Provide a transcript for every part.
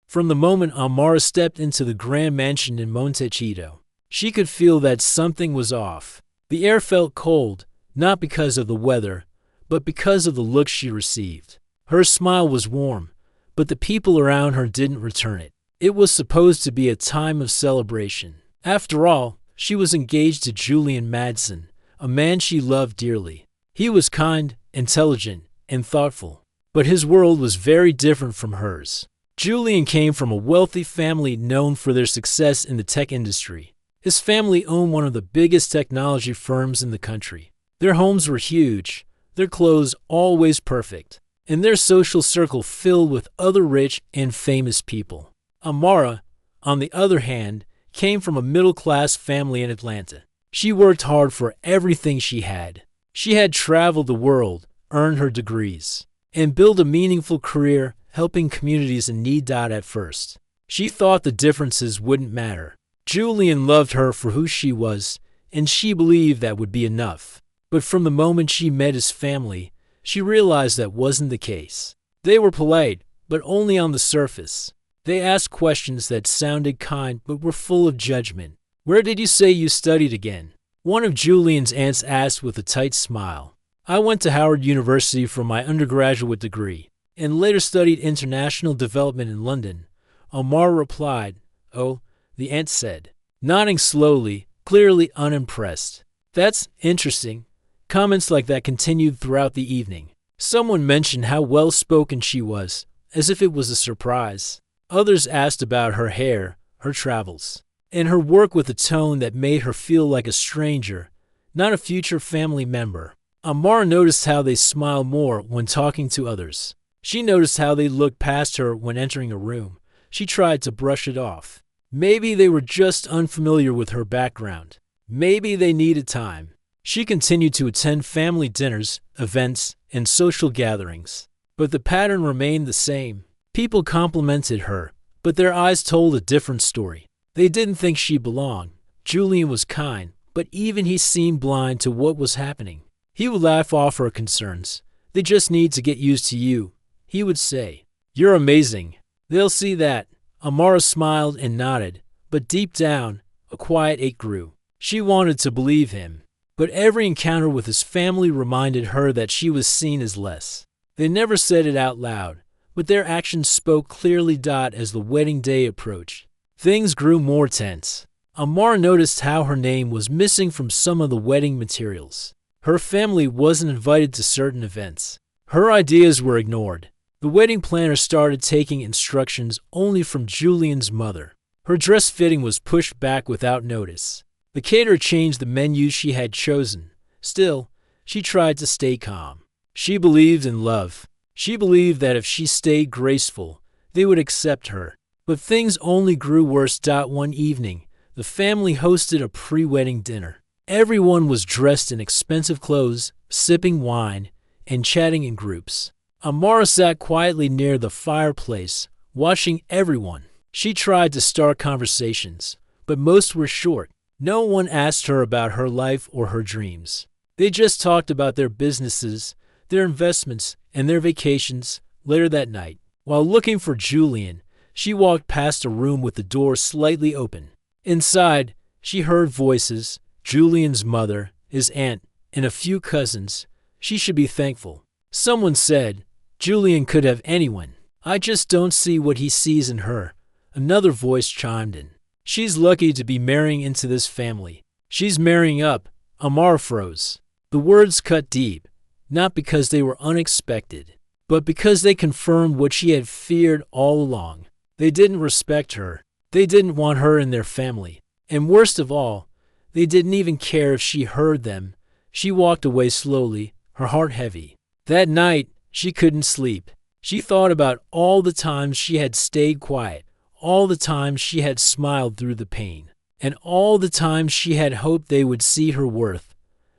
From the moment Amara stepped into the grand mansion in Montecito, she could feel that something was off. The air felt cold, not because of the weather, but because of the look she received. Her smile was warm, but the people around her didn't return it. It was supposed to be a time of celebration. After all, she was engaged to Julian Madsen, a man she loved dearly. He was kind, intelligent, and thoughtful, but his world was very different from hers. Julian came from a wealthy family known for their success in the tech industry. His family owned one of the biggest technology firms in the country. Their homes were huge, their clothes always perfect, and their social circle filled with other rich and famous people. Amara, on the other hand, came from a middle-class family in Atlanta. She worked hard for everything she had. She had traveled the world, earned her degrees, and built a meaningful career helping communities in need. At first, she thought the differences wouldn't matter. Julian loved her for who she was, and she believed that would be enough. But from the moment she met his family, she realized that wasn't the case. They were polite, but only on the surface. They asked questions that sounded kind but were full of judgment. "Where did you say you studied again?" one of Julian's aunts asked with a tight smile. "I went to Howard University for my undergraduate degree, and later studied international development in London," Amara replied. "Oh," the aunt said, nodding slowly, clearly unimpressed. "That's interesting." Comments like that continued throughout the evening. Someone mentioned how well-spoken she was, as if it was a surprise. Others asked about her hair, her travels, and her work with a tone that made her feel like a stranger, not a future family member. Amara noticed how they smiled more when talking to others. She noticed how they looked past her when entering a room. She tried to brush it off. Maybe they were just unfamiliar with her background. Maybe they needed time. She continued to attend family dinners, events, and social gatherings. But the pattern remained the same. People complimented her, but their eyes told a different story. They didn't think she belonged. Julian was kind, but even he seemed blind to what was happening. He would laugh off her concerns. "They just need to get used to you," he would say. "You're amazing. They'll see that." Amara smiled and nodded, but deep down, a quiet ache grew. She wanted to believe him, but every encounter with his family reminded her that she was seen as less. They never said it out loud, but their actions spoke clearly. As the wedding day approached, things grew more tense. Amara noticed how her name was missing from some of the wedding materials. Her family wasn't invited to certain events. Her ideas were ignored. The wedding planner started taking instructions only from Julian's mother. Her dress fitting was pushed back without notice. The caterer changed the menu she had chosen. Still, she tried to stay calm. She believed in love. She believed that if she stayed graceful, they would accept her. But things only grew worse. One evening, the family hosted a pre-wedding dinner. Everyone was dressed in expensive clothes, sipping wine, and chatting in groups. Amara sat quietly near the fireplace, watching everyone. She tried to start conversations, but most were short. No one asked her about her life or her dreams. They just talked about their businesses, their investments, and their vacations. Later that night, while looking for Julian, she walked past a room with the door slightly open. Inside, she heard voices: Julian's mother, his aunt, and a few cousins. She should be thankful. Someone said, "Julian could have anyone. I just don't see what he sees in her." Another voice chimed in. "She's lucky to be marrying into this family. She's marrying up." Amara froze. The words cut deep, not because they were unexpected, but because they confirmed what she had feared all along. They didn't respect her. They didn't want her in their family. And worst of all, they didn't even care if she heard them. She walked away slowly, her heart heavy. That night, she couldn't sleep. She thought about all the times she had stayed quiet, all the times she had smiled through the pain, and all the times she had hoped they would see her worth.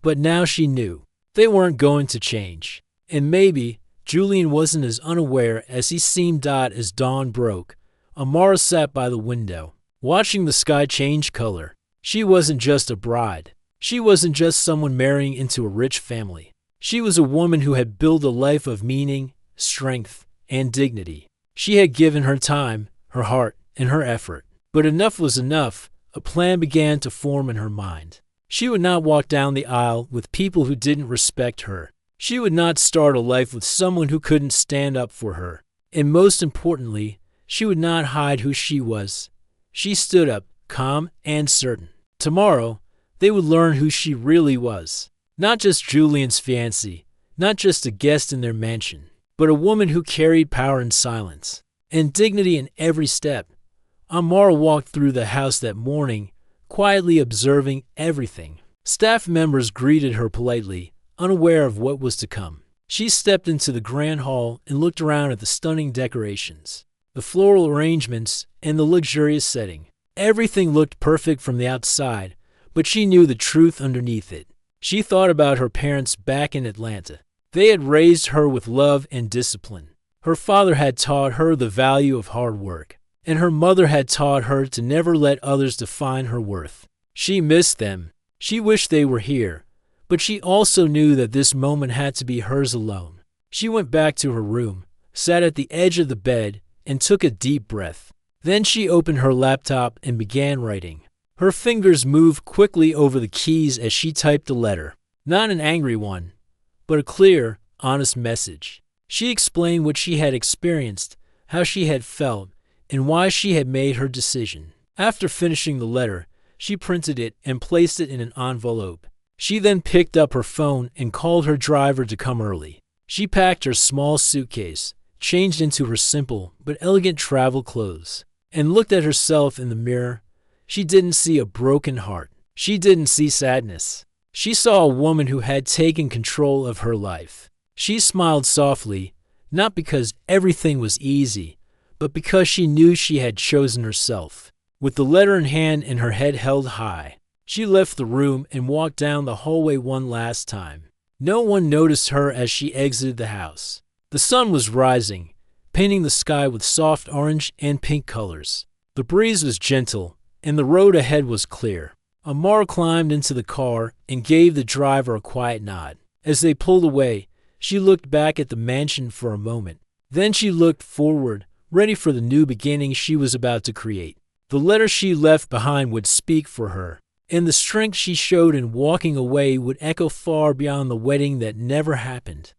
But now she knew they weren't going to change. And maybe Julian wasn't as unaware as he seemed. As dawn broke, Amara sat by the window, watching the sky change color. She wasn't just a bride. She wasn't just someone marrying into a rich family. She was a woman who had built a life of meaning, strength, and dignity. She had given her time, her heart, and her effort. But enough was enough. A plan began to form in her mind. She would not walk down the aisle with people who didn't respect her. She would not start a life with someone who couldn't stand up for her. And most importantly, she would not hide who she was. She stood up, calm and certain. Tomorrow, they would learn who she really was. Not just Julian's fiancée, not just a guest in their mansion, but a woman who carried power in silence and dignity in every step. Amara walked through the house that morning, quietly observing everything. Staff members greeted her politely, unaware of what was to come. She stepped into the grand hall and looked around at the stunning decorations, the floral arrangements, and the luxurious setting. Everything looked perfect from the outside, but she knew the truth underneath it. She thought about her parents back in Atlanta. They had raised her with love and discipline. Her father had taught her the value of hard work, and her mother had taught her to never let others define her worth. She missed them. She wished they were here, but she also knew that this moment had to be hers alone. She went back to her room, sat at the edge of the bed, and took a deep breath. Then she opened her laptop and began writing. Her fingers moved quickly over the keys as she typed a letter. Not an angry one, but a clear, honest message. She explained what she had experienced, how she had felt, and why she had made her decision. After finishing the letter, she printed it and placed it in an envelope. She then picked up her phone and called her driver to come early. She packed her small suitcase, changed into her simple but elegant travel clothes, and looked at herself in the mirror. She didn't see a broken heart. She didn't see sadness. She saw a woman who had taken control of her life. She smiled softly, not because everything was easy, but because she knew she had chosen herself. With the letter in hand and her head held high, she left the room and walked down the hallway one last time. No one noticed her as she exited the house. The sun was rising, painting the sky with soft orange and pink colors. The breeze was gentle, and the road ahead was clear. Amara climbed into the car and gave the driver a quiet nod. As they pulled away, she looked back at the mansion for a moment. Then she looked forward, ready for the new beginning she was about to create. The letter she left behind would speak for her, and the strength she showed in walking away would echo far beyond the wedding that never happened.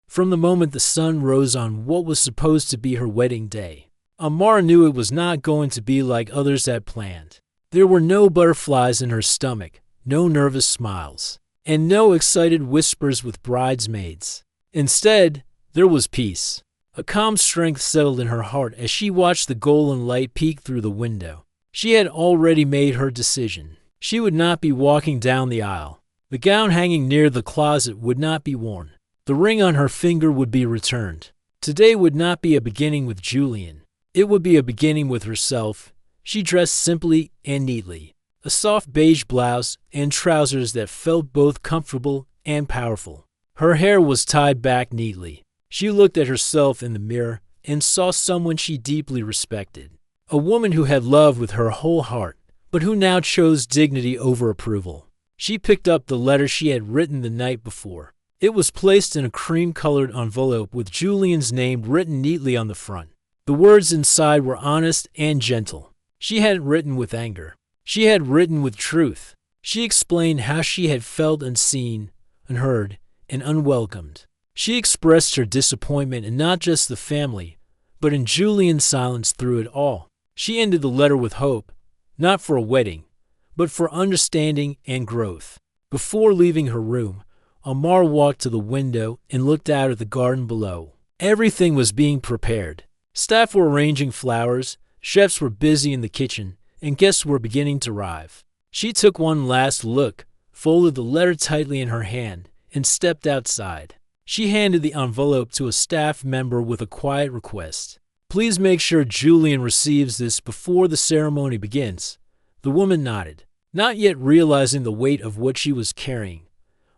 From the moment the sun rose on what was supposed to be her wedding day, Amara knew it was not going to be like others had planned. There were no butterflies in her stomach, no nervous smiles, and no excited whispers with bridesmaids. Instead, there was peace. A calm strength settled in her heart as she watched the golden light peek through the window. She had already made her decision. She would not be walking down the aisle. The gown hanging near the closet would not be worn. The ring on her finger would be returned. Today would not be a beginning with Julian. It would be a beginning with herself. She dressed simply and neatly. A soft beige blouse and trousers that felt both comfortable and powerful. Her hair was tied back neatly. She looked at herself in the mirror and saw someone she deeply respected. A woman who had loved with her whole heart, but who now chose dignity over approval. She picked up the letter she had written the night before. It was placed in a cream-colored envelope with Julian's name written neatly on the front. The words inside were honest and gentle. She hadn't written with anger. She had written with truth. She explained how she had felt unseen, unheard, and unwelcomed. She expressed her disappointment in not just the family, but in Julian's silence through it all. She ended the letter with hope, not for a wedding, but for understanding and growth. Before leaving her room, Amara walked to the window and looked out at the garden below. Everything was being prepared. Staff were arranging flowers, chefs were busy in the kitchen, and guests were beginning to arrive. She took one last look, folded the letter tightly in her hand, and stepped outside. She handed the envelope to a staff member with a quiet request. "Please make sure Julian receives this before the ceremony begins." The woman nodded, not yet realizing the weight of what she was carrying.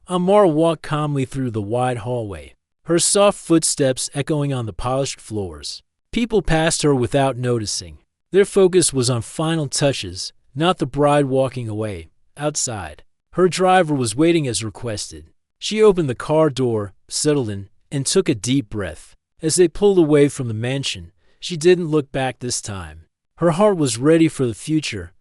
Amara walked calmly through the wide hallway, her soft footsteps echoing on the polished floors. People passed her without noticing. Their focus was on final touches, not the bride walking away. Outside, her driver was waiting as requested. She opened the car door, settled in, and took a deep breath. As they pulled away from the mansion, She didn't look back this time. Her heart was ready for the future.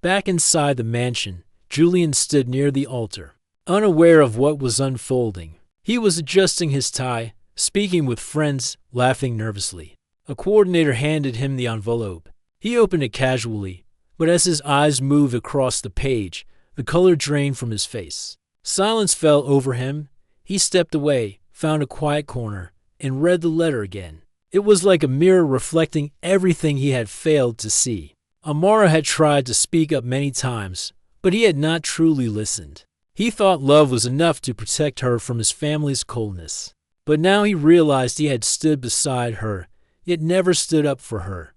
Back inside the mansion, Julian stood near the altar, unaware of what was unfolding. He was adjusting his tie, speaking with friends, laughing nervously. A coordinator handed him the envelope. He opened it casually, but as his eyes moved across the page, the color drained from his face. Silence fell over him. He stepped away, found a quiet corner, and read the letter again. It was like a mirror reflecting everything he had failed to see. Amara had tried to speak up many times, but he had not truly listened. He thought love was enough to protect her from his family's coldness. But now he realized he had stood beside her, yet never stood up for her.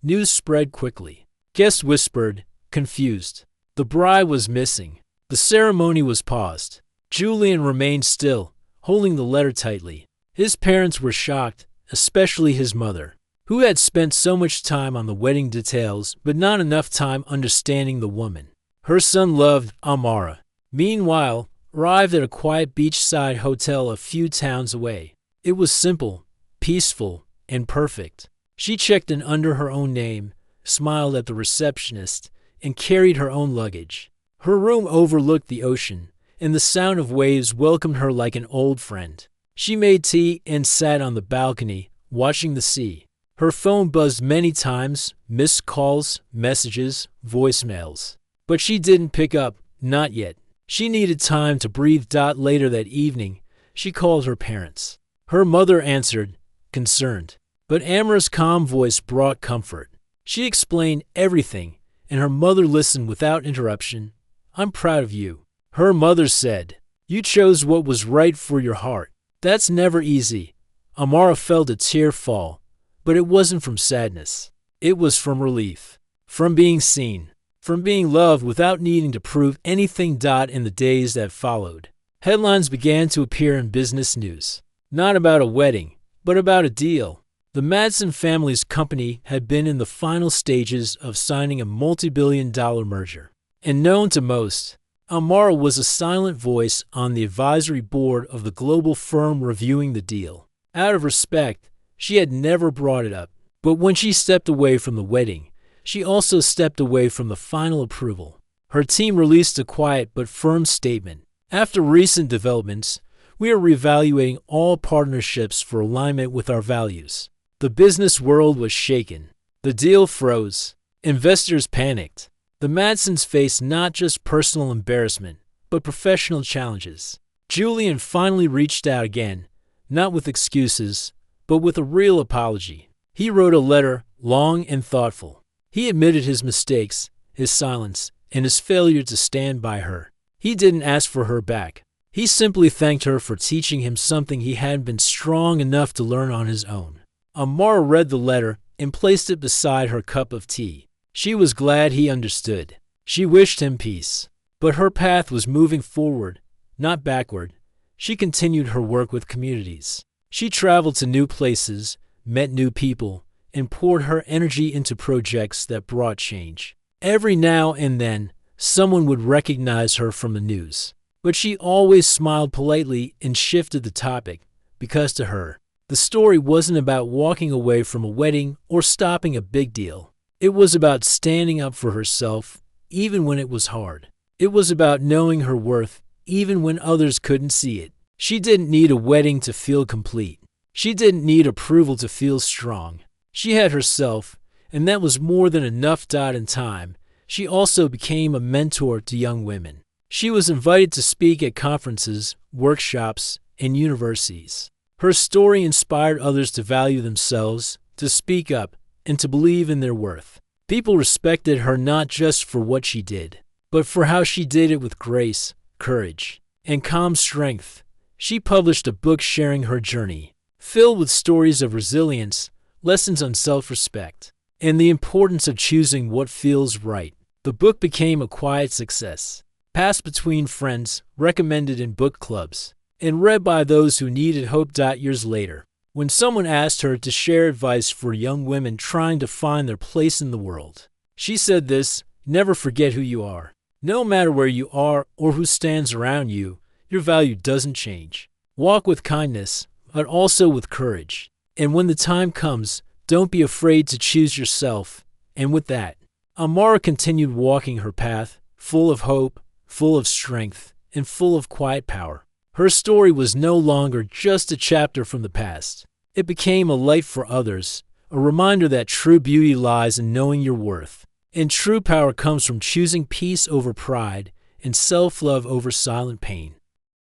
News spread quickly. Guests whispered, confused. The bride was missing. The ceremony was paused. Julian remained still, holding the letter tightly. His parents were shocked, especially his mother, who had spent so much time on the wedding details but not enough time understanding the woman. Her son loved Amara. Meanwhile, arrived at a quiet beachside hotel a few towns away. It was simple, peaceful, and perfect. She checked in under her own name, smiled at the receptionist, and carried her own luggage. Her room overlooked the ocean, and the sound of waves welcomed her like an old friend. She made tea and sat on the balcony, watching the sea. Her phone buzzed many times, missed calls, messages, voicemails. But she didn't pick up, not yet. She needed time to breathe. Later that evening, she called her parents. Her mother answered, concerned. But Amara's calm voice brought comfort. She explained everything, and her mother listened without interruption. I'm proud of you. Her mother said, you chose what was right for your heart. That's never easy. Amara felt a tear fall, but it wasn't from sadness. It was from relief, from being seen, from being loved without needing to prove anything. In the days that followed, headlines began to appear in business news. Not about a wedding, but about a deal. The Madsen family's company had been in the final stages of signing a multi-billion-dollar merger. And known to most, Amara was a silent voice on the advisory board of the global firm reviewing the deal. Out of respect, she had never brought it up. But when she stepped away from the wedding, she also stepped away from the final approval. Her team released a quiet but firm statement. After recent developments, we are reevaluating all partnerships for alignment with our values. The business world was shaken. The deal froze. Investors panicked. The Madsens faced not just personal embarrassment, but professional challenges. Julian finally reached out again, not with excuses, but with a real apology. He wrote a letter, long and thoughtful. He admitted his mistakes, his silence, and his failure to stand by her. He didn't ask for her back. He simply thanked her for teaching him something he hadn't been strong enough to learn on his own. Amara read the letter and placed it beside her cup of tea. She was glad he understood. She wished him peace. But her path was moving forward, not backward. She continued her work with communities. She traveled to new places, met new people, and poured her energy into projects that brought change. Every now and then, someone would recognize her from the news. But she always smiled politely and shifted the topic, because to her, the story wasn't about walking away from a wedding or stopping a big deal. It was about standing up for herself, even when it was hard. It was about knowing her worth, even when others couldn't see it. She didn't need a wedding to feel complete. She didn't need approval to feel strong. She had herself, and that was more than enough. In time, she also became a mentor to young women. She was invited to speak at conferences, workshops, and universities. Her story inspired others to value themselves, to speak up, and to believe in their worth. People respected her not just for what she did, but for how she did it with grace, courage, and calm strength. She published a book sharing her journey, filled with stories of resilience, lessons on self-respect, and the importance of choosing what feels right. The book became a quiet success, passed between friends, recommended in book clubs, and read by those who needed hope. Years later, when someone asked her to share advice for young women trying to find their place in the world, she said this: never forget who you are. No matter where you are or who stands around you, your value doesn't change. Walk with kindness, but also with courage. And when the time comes, Don't be afraid to choose yourself. And with that, Amara continued walking her path, full of hope, full of strength, and full of quiet power. Her story was no longer just a chapter from the past. It became a light for others, a reminder that true beauty lies in knowing your worth. And true power comes from choosing peace over pride and self-love over silent pain.